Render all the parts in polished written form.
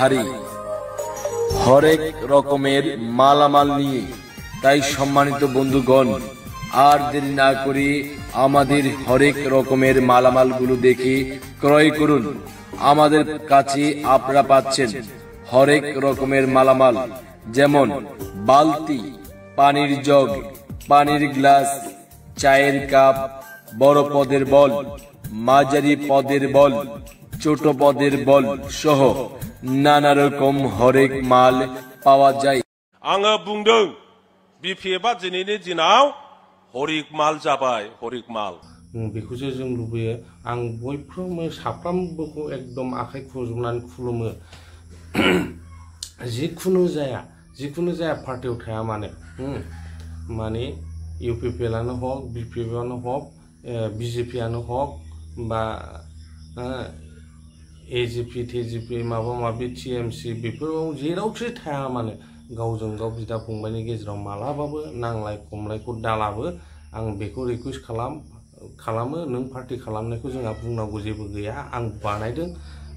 ধারে হরেক রকমের মালামাল নিয়ে। তাই সম্মানিত বন্ধুগণ, আর দেরি না করে আমাদের হরেক রকমের মালামালগুলো দেখে ক্রয় করুন। আমাদের কাছে আপনারা পাচ্ছেন হরেক রকমের মালামাল, যেমন বালতি, পানির জগ, পানির গ্লাস, চায়ের কাপ, বড় পদের বল, মাঝারি পদের বল, ছোট পদের বল সহ নানা রকম হরেক মাল পাওয়া যায়। आङो बुंदों बिपिएफआ दिनैनि दिनाव हरिक माल जाबाय, हरिक माल। बेखौसो जों लुबैयो। आं बयफ्रोमबो साफ्रोमबोखौ एकदम आखाइ खबजबनानै खुलुमो। जिखुनु जाया पार्टियाव थाया माने इउपिपिएलआनो हक, बिपिएफआनो हक, बिजेपिआनो हक बा एजिपि टेजिपि माबा माबि टिएमसि बेफोराव जेरावखि थाया मानो गावजों गाव बिदा फंबायनि गेजेराव मालाबाबो नांलाय खमलायखौ दालाबो। आं बेखौ रिकुवेस्ट खालामो। नों पार्टि खालामनायखौ जोंहा बुंनांगौ जेबो गैया। आं बानायदों,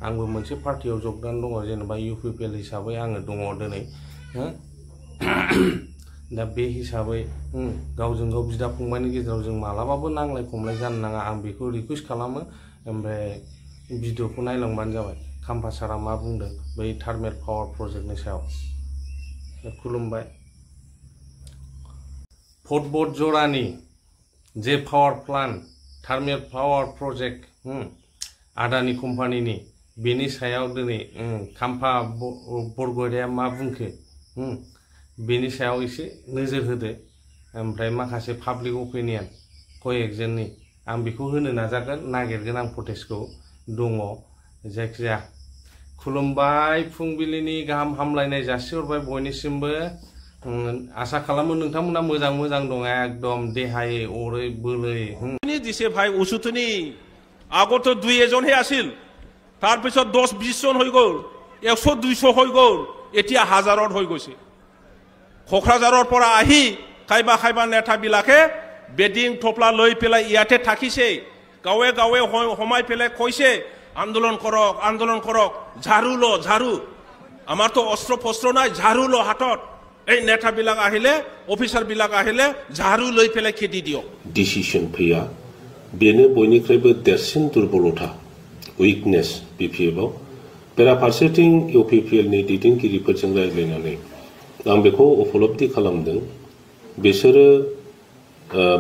आंबो मोनसे पार्टियाव जगदान दङ, जेनेबा इउपिपिएल हिसाबै आङो दङ दिनै। दा बे हिसाबै गावजों गाव बिदा फंबायनि गेजेराव जों मालाबाबो नांलाय खमलाय जानो नाङा, आं बेखौ रिकुवेस्ट खालामो। ओमफ्राय भिडिअखौ नायलांबानो जाबाय खाम्फा सारा मा बुंदों बै थार्मेल पावार प्रजेक्टनि सायाव। खुलुमबाय। फुटबल जरानि जे power plant thermal power project आदानि कम्पानिनि, बेनि सायाव दिनै खाम्फा बरगयारिया मा बुंखो बेनि सायाव एसे नोजोर होदो। ओमफ्राय माखासे पाब्लिक अपिनियन कयेकजननि आं बेखौ होनो नागिरगोन आं प्रटेस्टखौ दङ। जायखिजाया खुलुमबाय, फुंबिलिनि गाहाम हामलायनाय जासिहरबाय बयनिसिमबो। आशा खालामो नोंथांमोना मोजां दङ, एकदम देहायै अरै बोलै। দিছে ভাই ওষুধনি আগত 2 এজনহে আছিল, তাৰপিছত 10-20 জন হৈ গ'ল, 100-200 হৈ গ'ল, এতিয়া হাজাৰত হৈ গৈছে। কক্ৰাঝাৰৰ পৰা আহি খাইবা নেতাবিলাকে বেডিং থপলা লৈ পেলাই ইয়াতে থাকিছে, গাঁৱে গাঁৱে সোমাই পেলাই কৈছে আন্দোলন কৰক, ঝাড়ু। আমাৰতো অস্ত্ৰ ফস্ত্ৰ নাই, ঝাড়ু ল হাতত। এই নেতাবিলাক আহিলে, অফিচাৰবিলাক আহিলে ঝাড়ু লৈ পেলাই খেদি দিয়ক। ডিসিশন फैया, बेनो बयनिख्रुइबो देरसिन दुर्बलता, उइकनेस बिपिएफआव। बेराफारसेथिं इउपिपिएलनि दैदेनगिरिफोरजों रायज्लायनानै आं बेखौ उपलब्धि खालामदों, बिसोरो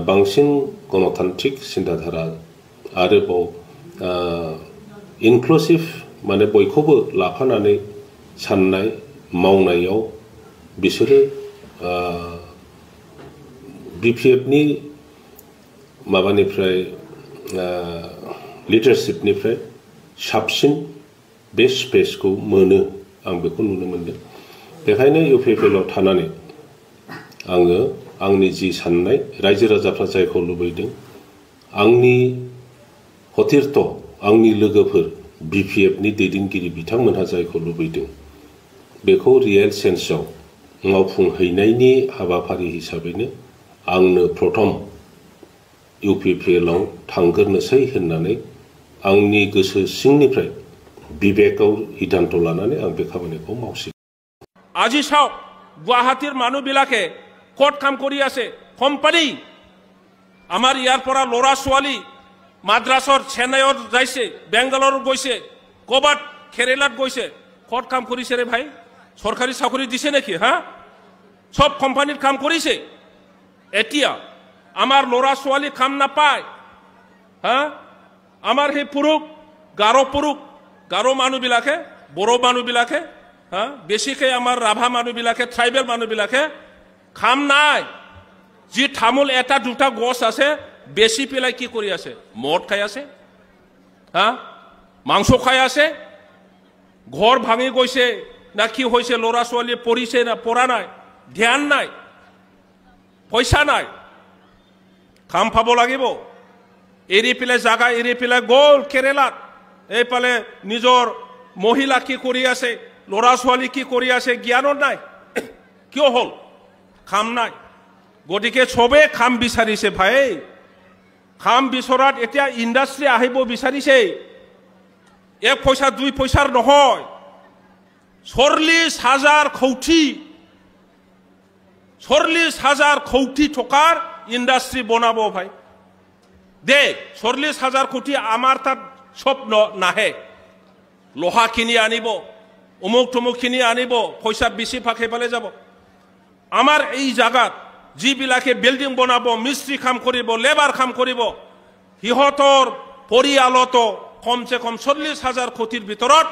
बांसिन गणतान्त्रिक सिन्ताधारा आरोबाव इनक्लुसिभ माने बयखौबो लाफानानै साननाय मावनायाव बिसोरो बिपिएफनि माबानिफ्राय लिडारशिपनिफ्राय साबसिन बे स्पेसखौ मोनो, आं बेखौ नुनो मोनदों। बेखायनो इउपिपिएलआव थानानै आङो आंनि जि साननाय, रायजो राजाफ्रा जायखौ लुबैदों, आंनि हथिरथ आंनि लोगोफोर बिपिएफनि दैदेनगिरि बिथांमोनहा जायखौ लुबैदों बेखौ रियेल सेन्सआव मावफुंहैनायनि हाबाफारि हिसाबैनो आंनो प्रथम इउपिपिएलआव थांग्रोनोसै होननानै आंनि गोसो सिंनिफ्राय बिबेकआव सिद्धान्त लानानै आं बे खामानिखौ मावसिगोन। আজি চাওক গুৱাহাটীৰ মানুহবিলাকে ক'ত কাম কৰি আছে, কোম্পানী। আমাৰ ইয়াৰ পৰা ল'ৰা ছোৱালী মাদ্ৰাছৰ চেন্নাইত যাইছে, বেংগালুৰু গৈছে, ক'ৰবাত কেৰেলাত গৈছে, ক'ত কাম কৰিছে ৰে ভাই? চৰকাৰী চাকৰি দিছে নেকি? সব কোম্পানীত কাম কৰিছে। এতিয়া আমাৰ ল'ৰা ছোৱালী কাম নাপায়। আমাৰ সেই গাৰো মানুহবিলাকে, বড়ো মানুহবিলাকে, বেছিকৈ আমাৰ ৰাভা মানুহবিলাকে, ট্ৰাইবেল মানুহবিলাকে কাম নাই। যি তামোল এটা দুটা গছ আছে বেছি পেলাই কি কৰি আছে? মদ খাই আছে, মাংস খাই আছে, ঘৰ ভাঙি গৈছে না কি হৈছে? ল'ৰা ছোৱালী পঢ়িছে না পঢ়া নাই, ধ্যান নাই, পইচা নাই, কাম পাব লাগিব। এৰি পেলাই জাগা এৰি পেলাই গ'ল কেৰেলাত। এইফালে নিজৰ মহিলা কি কৰি আছে, ল'ৰা ছোৱালী কি কৰি আছে জ্ঞানো নাই। কিয় হ'ল? কাম নাই। গতিকে চবে কাম বিচাৰিছে ভাই। কাম বিচৰাত এতিয়া ইণ্ডাষ্ট্ৰী আহিব বিচাৰিছে। 1 পইচা 2 পইচাৰ নহয়, 40,000 কোটি টকাৰ ইণ্ডাষ্ট্ৰী বনাব ভাই দে 40,000 কোটি আমাৰ তাত সব নাহে লোহা কিনি আনিব অমুক তমুক কিনি আনিব পইচা বেছি ফাঁকে পেলাই যাব আমাৰ এই জায়গাত যিবিলাকে বিল্ডিং বনাব মিস্ত্ৰী কাম কৰিব লেবাৰ কাম কৰিব সিহঁতৰ পৰিয়ালত কমসে কম 40,000 কোটিৰ ভিতৰত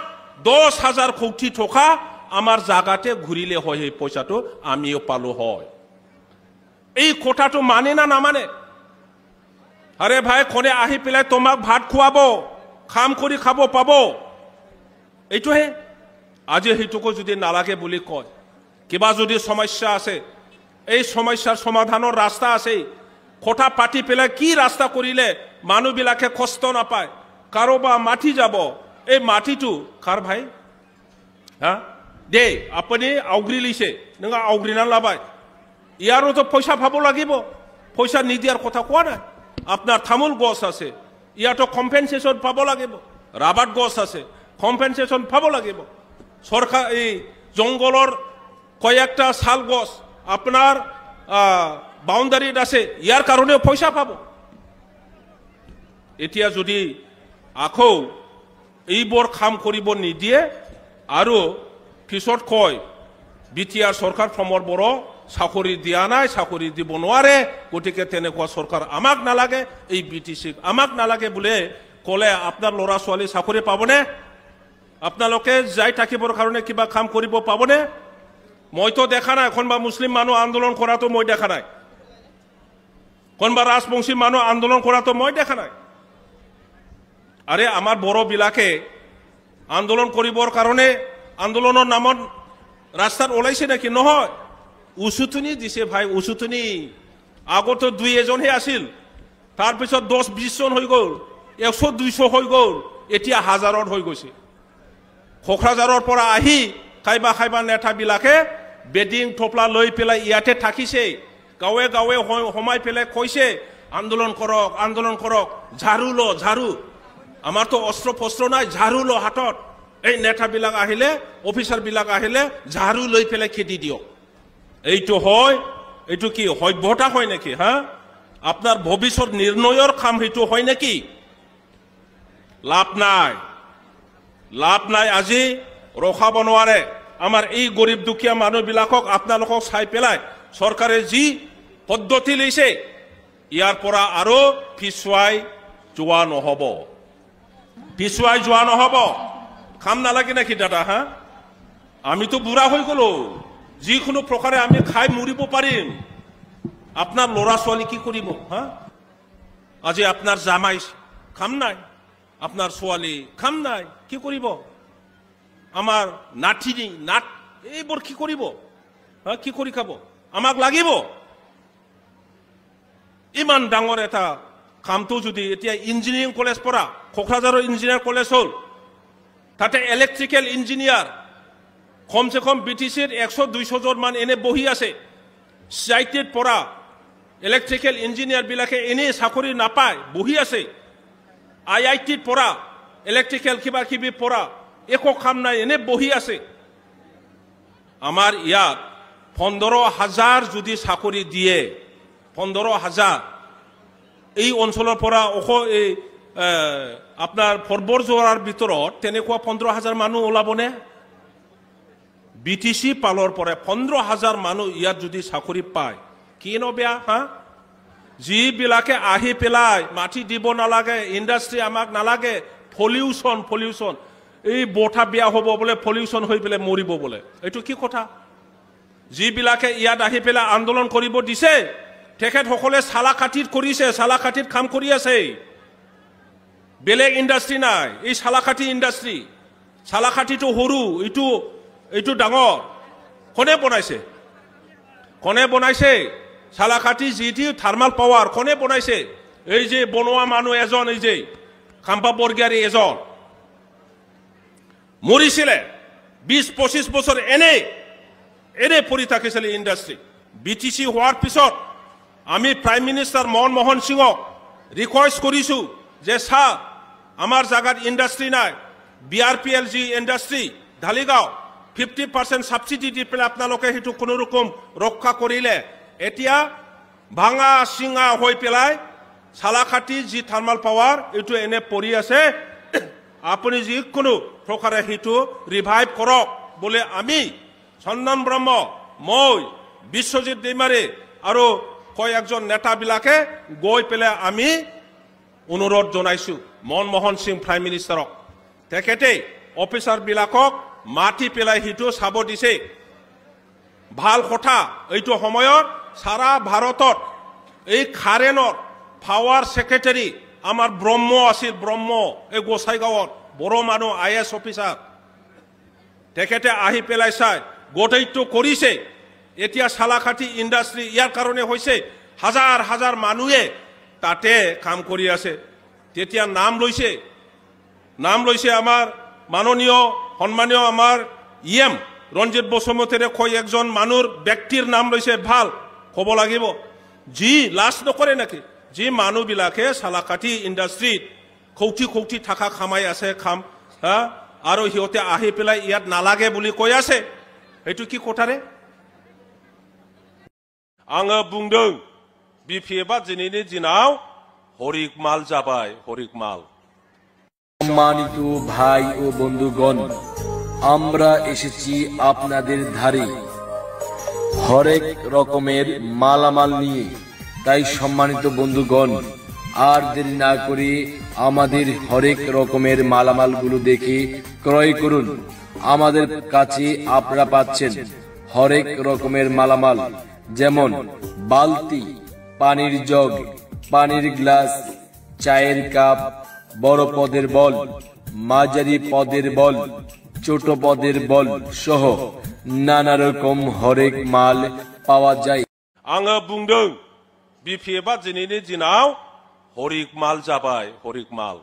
10,000 কোটি টকা আমাৰ জায়গাতে ঘূৰিলে হয় এই পইচাটো আমিও পালো হয় এই কথাটো মানে না নামানে আরে ভাই কোনে আহি পেলাই তোমাক ভাত খুৱাব কাম কৰি খাব পাব এইটোহে আজি হেতুকো যদি নালাগে বুলি কয় কিবা যদি সমস্যা আছে এই সমস্যাৰ সমাধানৰ ৰাস্তা আছে কথা পাতি পেলাই কি ৰাস্তা কৰিলে মানুহবিলাকে কষ্ট নাপায় কাৰোবা মাটি যাব এই মাটিটো কাৰ ভাই হা দে আপুনি আউগ্ৰি লিছে নঙা আউগ্ৰিনা লাবাই ইয়াৰো তো পইচা পাব লাগিব পইচা নিদিয়াৰ কথা কোৱা নাই আপনার তামোল গছ আছে ইয়াতো কম্পেনসেশন পাব লাগিব রাবার গছ আছে কম্পেনসেশন পাব লাগিব সরকার এই জঙ্গলর কয়েকটা শাল গছ আপনার বাউন্ডারিত আছে ইয়ার কারণে পয়সা পাব এতিয়া যদি আকৌ এইবোৰ কাম কৰিব নিদিয়ে আৰু পিছত কয় বিটিআর সরকার ফ্ৰমৰ বড় চাকৰি দিয়া নাই চাকৰি দিব নোৱাৰে গতিকে তেনেকুৱা সরকার আমাক নালাগে এই বিটিসি আমাক নালাগে বলে কলে আপনার লৰা ছোৱালী চাকৰি পাবনে আপোনালোকে যাই থাকিবৰ কাৰণে কিবা কাম কৰিব পাবনে মইতো দেখা নাই কোনবা মুসলিম মানুহ আন্দোলন কৰাটো মই দেখা নাই কোনবা ৰাজবংশী মানুহ আন্দোলন কৰাটো মই দেখা নাই আরে আমার বড় বিলাকে আন্দোলন কৰিবৰ কাৰণে আন্দোলনৰ নামত ৰাস্তাত ওলাইছে নাকি নহয় উচুতনি দিছে ভাই উচুতনি আগতো 2-এজনহে আছিল তাৰপিছত 10-20 জন হৈ গল 100-200 হৈ গল এতিয়া হাজাৰত হৈ গৈছে খোখৰাজাৰৰ পৰা আহি খাইবা নেতা বিলাকে বেডিং থপলা লৈ পেলাই ইয়াতে থাকিছে গাঁৱে গাঁৱে হমাই পেলাই কৈছে আন্দোলন কৰক ঝাড়ু লো ঝাড়ু আমাৰ তো অস্ত্ৰ ফস্ত্ৰ নাই ঝাড়ু লো হাতত এই নেতা বিলাক আহিলে অফিচাৰ বিলাক আহিলে ঝাড়ু লৈ পেলাই খেদি দিও এইটো হয় এইটো কি সভ্যতা হয় নেকি হা আপনার ভবিষ্যৎ নির্ণয়ের কাম হেতু হয় নাকি লাভ নাই আজি ৰখাব নোৱাৰে আমাৰ এই গরিব দুখীয়া মানুহ বিলাকক আপোনালোকক চাই পেলাই সরকারে যি পদ্ধতি লৈছে ইয়াৰ পৰা আৰু পিছুৱাই যোৱা নহব কাম নালাগে নাকি দাদা হা আমি তো বুঢ়া হৈ গলো যিকোনো প্ৰকাৰে আমি খাই মৰিব পাৰিম আপনার লৰা ছোৱালী কি কৰিব হা আজি আপনার জামাই কাম নাই আপনার ছোৱালী কাম নাই কি কৰিব আমার নাতিনি এইবোৰ কি কৰিব হা কি কৰি খাব আমাক লাগিব ইমান ডাঙৰ এটা কামটো যদি এতিয়া ইঞ্জিনিয়াৰিং কলেজ পঢ়া কোকৰাঝাৰৰ ইঞ্জিনিয়াৰ কলেজ হল তাতে ইলেক্ট্ৰিক্যাল ইঞ্জিনিয়াৰ কমসে কম বিটিসির 100-200 জন মান এনে বহি আছে সাইটেড পড়া ইলেক্ট্রিক্যাল ইঞ্জিনিয়ার বিলাকে এনে চাকরি নাপায় বহি আছে IIT পড়া ইলেক্ট্রিক্যাল কিবা পড়া একো কাম নাই এনে বহি আছে আমার ইয়াত 15,000 যদি চাকরি দিয়ে 15,000 এই অঞ্চলৰ পৰা এই আপনার ফৰবৰ জোৱাৰ ভিতৰত তেনেকুৱা 15,000 মানুহ ওলাবনে বিটিসি পালৰ পৰা 15,000 মানুহ ইয়াত যদি চাকৰি পায় কি নবেয়া হা যিবিলাকে আহি পেলাই মাটি দিব নালাগে ইণ্ডাষ্ট্ৰি আমাক নালাগে পলিউশন এই বঠা বিয়া হ'ব বলে পলিউশন হৈ পেলাই মৰিব বলে এইটো কি কথা যিবিলাকে ইয়াত আহি পেলাই আন্দোলন কৰিব দিছে তেখেতসকলে চালাকাটিত কৰিছে চালাকাটিত কাম কৰি আছে বেলেগ ইণ্ডাষ্ট্ৰি নাই এই চালাকাটি ইণ্ডাষ্ট্ৰি চালাকাটিটো সৰু এইটো ডাঙৰ কোনে বনাইছে চালাকাটি যিটি থাৰ্মাল পাৱাৰ কোনে বনাইছে এই যে বনোৱা মানুহ এজন এই যে কাম্পা বৰগিয়াৰী এজন মৰিছিলে 20-25 বছৰ এনে পৰি থাকিছিল ইণ্ডাষ্ট্ৰি বিটিসি হোৱাৰ পিছত আমি প্ৰাইম মিনিষ্টাৰ মনমোহন সিঙক ৰিকুৱেষ্ট কৰিছো যে আমাৰ জাগাত ইণ্ডাষ্ট্ৰি নাই BRPLG ইণ্ডাষ্ট্ৰি ঢালিগাঁও 50% সাবসিডি দি পেলাই আপোনালোকে সেইটো কোনো ৰকম ৰক্ষা কৰিলে এতিয়া ভাঙা চিঙা হৈ পেলাই সালাখাটি যি থাৰ্মাল পাৱাৰ এইটো এনে পৰি আছে আপুনি যিকোনো প্ৰকাৰে সেইটো ৰিভাইভ কৰক বোলে আমি চন্দন ব্ৰহ্ম মই বিশ্বজিৎ দৈমাৰী আৰু কয়েকজন নেতাবিলাকে গৈ পেলাই আমি অনুৰোধ জনাইছো মনমোহন সিং প্ৰাইম মিনিষ্টাৰক তেখেতে অফিচাৰবিলাকক মাতি পেলাই সেইটো চাব দিছে ভাল কথা এইটো সময়ত সারা ভাৰতত এই খাৰেনৰ পাৱাৰ সেক্ৰেটাৰী আমাৰ ব্ৰহ্ম আছিল ব্ৰহ্ম এই গোসাইগাঁৱত বড়ো মানুহ IAS অফিচাৰ তেখেতে আহি পেলাই চাই গোটেইটো কৰিছে এতিয়া সালাখাটি ইণ্ডাষ্ট্ৰী ইয়াৰ কাৰণে হৈছে হাজাৰ হাজাৰ মানুহে তাতে কাম কৰি আছে তেতিয়া নাম লৈছে আমাৰ মাননীয় সন্মানীয় আমাৰ ইএম ৰঞ্জিত বসুমতীৰে কয়েকজন মানুহৰ ব্যক্তিৰ নাম লৈছে ভাল ক'ব লাগিব যি লাজ নকৰে নেকি যি মানুহবিলাকে সালাখাটি ইণ্ডাষ্ট্ৰীত কৌটি টাকা খামাই আছে আৰু সিহঁতে আহি পেলাই ইয়াত নালাগে বুলি কৈ আছে এইটো কি কথাৰে आङो बुंदों बिपिएफआ दिनैनि दिनाव हरिकमाल जाबाय हरिकमाल সম্মানিত ভাই ও বন্ধুগণ আমরা এসেছি আপনাদের ধারে হরেক রকমের মালামাল নিয়ে তাই সম্মানিত বন্ধুগণ আর দেরি না করে আমাদের হরেক রকমের মালামালগুলো দেখে ক্রয় করুন আমাদের কাছে আপনারা পাচ্ছেন হরেক রকমের মালামাল যেমন বালতি পানির জগ পানির গ্লাস চায়ের কাপ বড় পদের বল মাঝারি পদের বল ছোট পদের বল সহ নানা রকম হরেক মাল পাওয়া যায় आङो बुंदों बिपिएफआ दिनैनि दिनाव हरिकमाल जाबाय हरिकमाल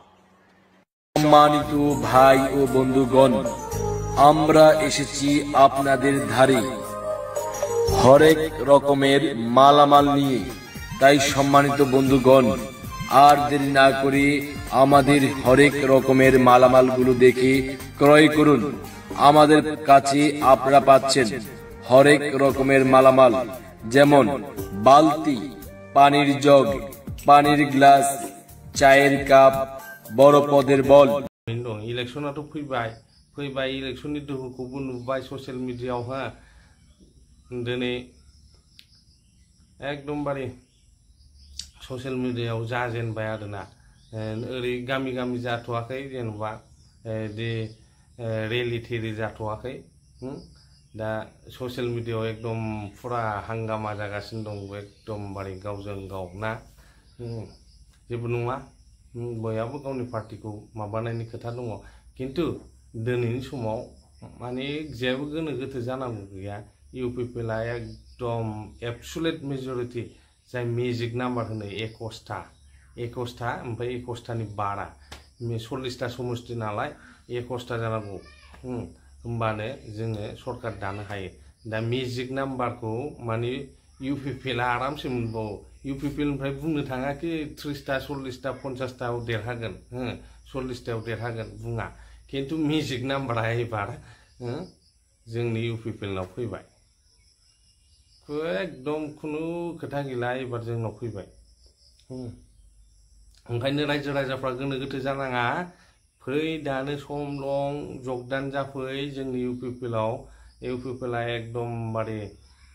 সম্মানিত ভাই ও বন্ধুগণ আমরা এসেছি আপনাদের ধারে হরেক রকমের মালামাল নিয়ে তাই সম্মানিত বন্ধুগণ আর দেরি না করে আমাদের হরেক রকমের মালামালগুলো দেখে ক্রয় করুন আমাদের কাছে আপনারা পাচ্ছেন হরেক রকমের মালামাল যেমন বালতি পানির জগ পানির গ্লাস চায়ের কাপ বড় পদের বল ইলেকশনাथ' फैबाय इलेक्शननि दोहौखौबो नुबाय ससियेल मिडियायाव दिनै एकदमबारे ससियेल मिडियायाव जाजेनबाय आरोना ओरै गामि गामि जाथ'वाखै जेनेबा दे रेलि थेरि जाथ'वाखै दा ससियेल मिडियायाव एकदम फुरा हांगामा जागासिनो दं एकदमबारे गावजों गाव ना जेबो नङा बयहाबो गावनि पार्टिखौ माबानायनि खोथा दङ खिन्थु दिनैनि समाव माने जेबो गोनो गोथो जानांगौ गैया इउपिपिएलआ एकदम एबसुलेट मेजरिटि जाय मेजिक नाम्बार होनो 21टा ओमफ्राय 21टानि बारा 40टा समष्टि नालाय 21टा जानांगौ होमबानो जोङो सरकार दानो हायो दा मेजिक नाम्बारखौ माने इउपिपिएलआ आरामसे मोनबावो इउपिपिएलनिफ्राय बुंनो थाङाखि 30टा 40टा 50टायाव देरहागोन 40टायाव देरहागोन बुङा खिन्थु मेजिक नाम्बारा एबार जोंनि इउपिपिएलनाव फैबाय एकदम खुनु खोथा गैला एबार जोंनाव फैबाय ओंखायनो रायजो राजाफ्रा गोनो गोथो जानाङा फै दानो सम दं जगदान जाफै जोंनि इउपिपिएलआ एकदमबारे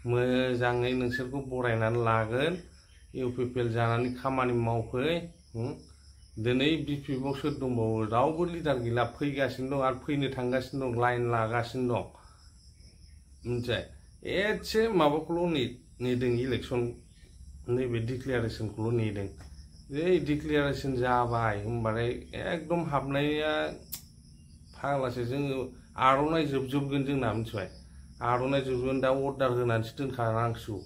मोजाङै नोंसोरखौ बरायनानै लागोन इउपिपिएल जानानै खामानि मावफै दिनै बिपिएफआव सोर दंबावो रावबो लिडार गैला फैगासिनो दं आरो फैनो थांगासिनो दं लाइन लागासिनो दं मिथिबाय एसे माबाखौल' नेदों इलेक्सन नैबे डिक्लेरेसनखौल' नेदों बे डिक्लेरेसन जाबाय होमबाथाय एकदम हाबनाया फाग्लासो जोङो आर'नाइ जोबजोबगोन जोंना मिथिबाय आर'नाइ जोबगोन दा अर्डार होनानैसो दोनखानांसिगौ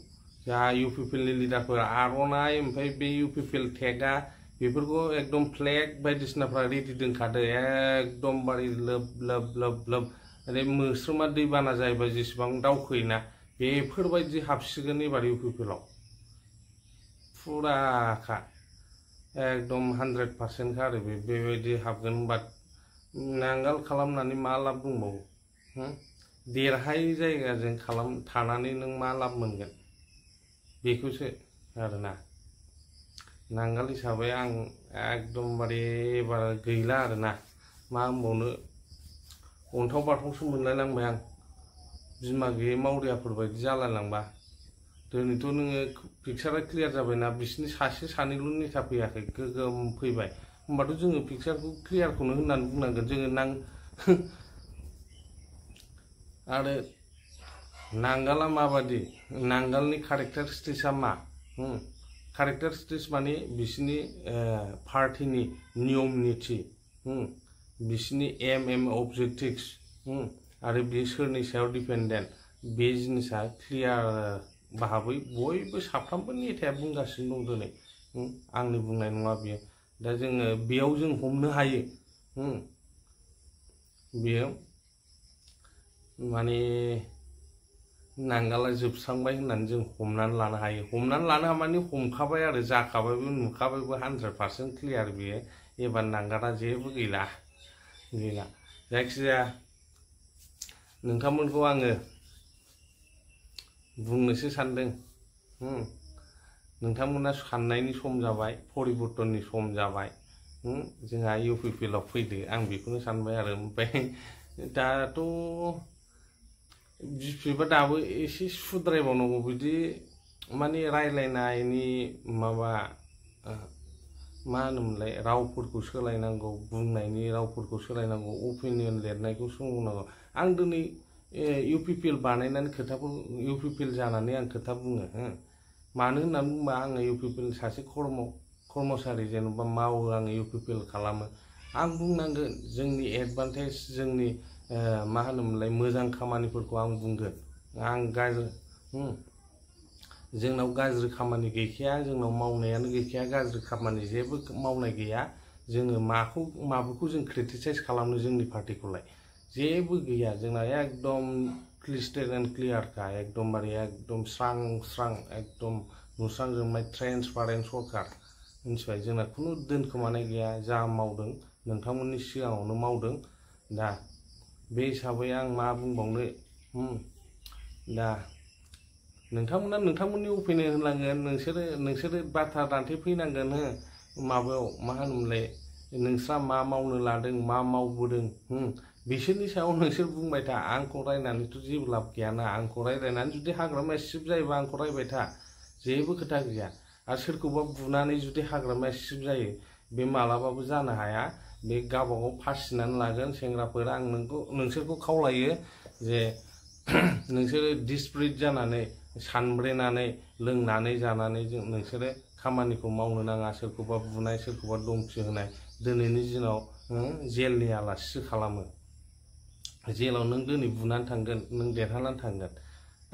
जा इउपिपिएलनि लिडारफोर आर'नाइ ओमफ्राय बे इउपिपिएल टेगआ बेफोरखौ एकदम फ्लेग बायदिसिनाफ्रा रेडि दोनखादो एकदमबारे लोब लोब लोब लोब ओरै मोस्रोमा दैबाना जायोबा जेसेबां दावखोयोना बेफोरबायदि हाबसिगोन एबार इउपिपिएलआव फुराखा एकदम 100% खा आरो बेबायदि हाबगोन बाट नांगाल खालामनानै मा लाब दंबावो देरहायै जायगाजों थानानै नों मा लाब मोनगोन बेखौसो आरोना नांगाल हिसाबै आं एकदमबारे एबार गैला आरोना मा होनबावनो अन्थाव बाथावसो मोनलायलांबाय आं बिमा गैयै मावरियाफोर बायदि जालायलांबा दिनैथ' नोङो पिक्सारा क्लियार जाबायना बिसिनि सासे सानैल' नेता फैयाखै गोगोम फैबाय होमबाथ' जोङो पिक्सारखौ क्लियारखौनो होननानै बुंनांगोन जोङो आरो नांगाला माबादि नांगालनि कारेक्टारिस्टिक्सआ मा कारेक्टारिस्टिक्स माने बिसिनि पार्टीनि नियम निथि बिसिनि एम अबजेक्टिव्स आरो बे सोरनि सायाव डिपेन्डेन्ट बे जिनिसा क्लियार भाबै बयबो साफ्रोमबो नेताया बुंगासिनो दं दिनै आंनि बुंनाय नङा बियो दा जोङो बेयाव जों हमनो हायो बेयो माने नांगाला जोबस्रांबाय होननानै जों हमनानै लानो हायो हमनानै लानो माने हमखाबाय आरो जाखाबायबो नुखाबायबो 100% क्लियार बियो एबार नांगाला जेबो गैला जायखिजाया नोंथांमोनखौ आङो बुंनोसो सानदों नोंथांमोना साननायनि सम जाबाय परिबर्तननि सम जाबाय जोंहा UPPL आव फैदो आं बेखौनो सानबाय आरो ओमफ्राय दाथ' बिफा दाबो एसे सुद्रायबावनांगौ बिदि माने रायलायनायनि माबा मा होनोमोनलाय रावफोरखौ सोलायनांगौ बुंनायनि रावफोरखौ सोलायनांगौ अपिनियन लिरनायखौ सोलायनांगौ आं दिनै UPPL बानायनानै खोथाफोर UPPL जानानै आं खोथा बुङो मानो होननानै बुंबा आङो UPPL सासे कर्मचारि जेनेबा मावो आङो UPPL खालामो आं बुंनांगोन जोंनि एडभान्टेज जोंनि मा होनोमोनलाय मोजां खामानिफोरखौ आं बुंगोन आं गाज्रि जोंनाव गाज्रि खामानि गैखाया जोंनाव मावनायानो गैखाया गाज्रि खामानि जेबो मावनाय गैया जोङो माबेखौ जों क्रिटिसाइज खालामनो जोंनि पार्टिखौलाय जेबो गैया जोंना एकदम क्लिस्टार एन्ड क्लियारखा एकदमबारे एकदम स्रां एकदम नुस्रांजोबनाय ट्रेन्सपारेन्ट सरकार मिथिबाय जोंना खुनु दोनखोमानाय गैया जा मावदों नोंथांमोननि सिगाङावनो मावदों दा बे हिसाबै आं मा बुंबावनो दा नोंथांमोना नोंथांमोननि अपिनियन होनांगोन नोंसोरो बाथ्रा दान्थेफैनांगोन माबायाव मा होनोमोनलाय नोंस्रा मा मावनो लादों मा मावबोदों बिसोरनि सायाव नोंसोर बुंबाय था आंखौ रायनानैथ' जेबो लाब गैयाना आंखौ रायलायनानै जुदि हाग्रामाया सिब जायोबा आंखौ रायबाय था जेबो खोथा गैया आरो सोरखौबा बुनानै जुदि हाग्रामाया सिब जायो बे मालाबाबो जानो हाया बे गावबागाव फासिनानै लागोन सेंग्राफोरा आं नोंसोरखौ खावलायो जे नोंसोरो डिसप्रिट जानानै सानब्रेनानै लोंनानै जानानै नोंसोरो खामानिखौ मावनो नाङा सोरखौबा बुनाय सोरखौबा धमखि होनाय दिनैनि दिनाव जेलनि आलासिसो खालामो जेलाव नों दिनै बुनानै थांगोन नों देरहानानै थांगोन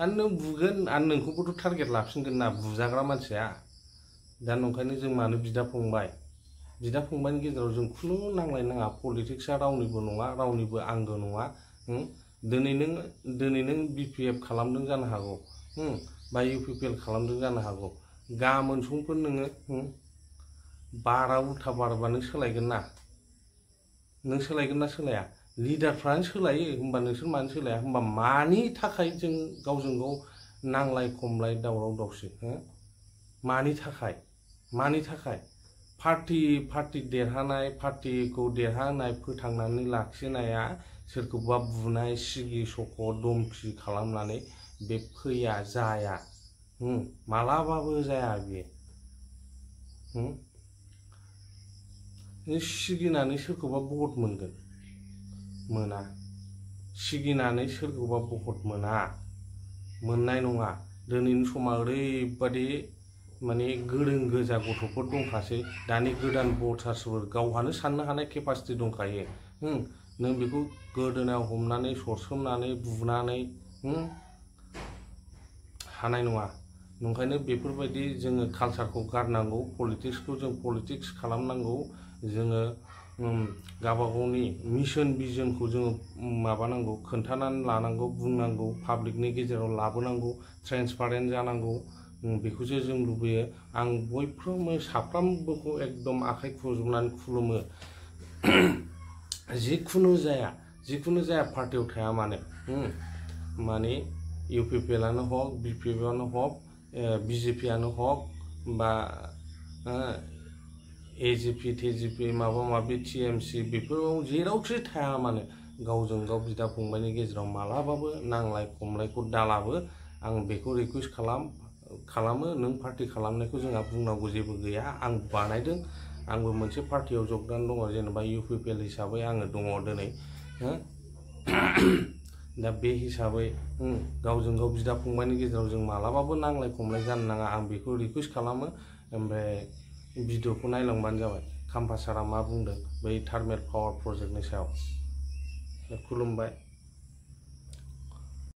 आरो नों बुगोन आरो नोंखौबोथ' टारगेट लाफिनगोन ना बुजाग्रा मानसिया दा नंखायनो जों मानो बिदा फंबायनि गेजेराव जों खुनु नांलायनाङा पलिटिक्सआ रावनिबो नङा रावनिबो आंगो नङा दिनै नों BPF खालामदों जानो हागौ बा UPPL खालामदों जानो हागौ गाबोन समफोर नोङो बारा उल्था बारबा नों सोलायगोन ना सोलाया लिडारफ्रानो सोलायो होमबा नोंसोर मानो सोलाया होमबा मानि थाखाय जों गावजों गाव नांलाय खमलाय दावराव दावसि मानि थाखाय पार्टी देरहानाय पार्टीखौ देरहानाय फोथांनानै लाखिनाया सोरखौबा बुनाय सिगि सख' धमखि खालामनानै बे फैया जाया मालाबाबो जाया बियो सिगिनानै सोरखौबा भट मोनगोन मोना सिगिनानै सोरखौबा भट मोननाय नङा दिनैनि समा ओरैबादि माने गोरों गोजा गथ'फोर दंखासै दानि गोदान भटार्सफोर गावहानो साननो हानाय केपासिटि दंखायो नों बेखौ गोदोनायाव हमनानै सरसोमनानै बुनानै हानाय नङा नंखायनो बेफोरबायदि जोङो कालचारखौ गारनांगौ पलिटिक्सखौ जों पलिटिक्स खालामनांगौ जोङो गावबागावनि मिशन भिजनखौ जोङो माबानांगौ खोन्थानानै लानांगौ बुंनांगौ पाब्लिकनि गेजेराव लाबोनांगौ ट्रेन्सपारेन्ट जानांगौ बेखौसो जों लुबैयो आं बयफ्रोमबो साफ्रोमबोखौ एकदम आखाइ खबजबनानै खुलुमो जिखुनु जाया पार्टियाव थाया मानो माने इउपिपिएलआनो हक बिपिपिआनो हक बिजेपिआनो हक बा एजिपि टिजिपि माबा माबि टिएमसि बेफोराव जेरावखि थाया मानो गावजों गाव बिदा फंबायनि गेजेराव मालाबाबो नांलाय खमलायखौ दालाबो आं बेखौ रिकुवेस्ट खालामो नों पार्टि खालामनायखौ जोंहा बुंनांगौ जेबो गैया आं बानायदों आंबो मोनसे पार्टियाव जगदान दङ जेनेबा इउपिपिएल हिसाबै आङो दङ दिनै दा बे हिसाबै गावजों गाव बिदा फंबायनि गेजेराव जों मालाबाबो नांलाय खमलाय जानो नाङा आं बेखौ रिकुवेस्ट खालामो ओमफ्राय भिडिअखौ नायलांबानो जाबाय खाम्फा सारा मा बुंदों बै थार्मेल पावार प्रजेक्टनि सायाव खुलुमबाय।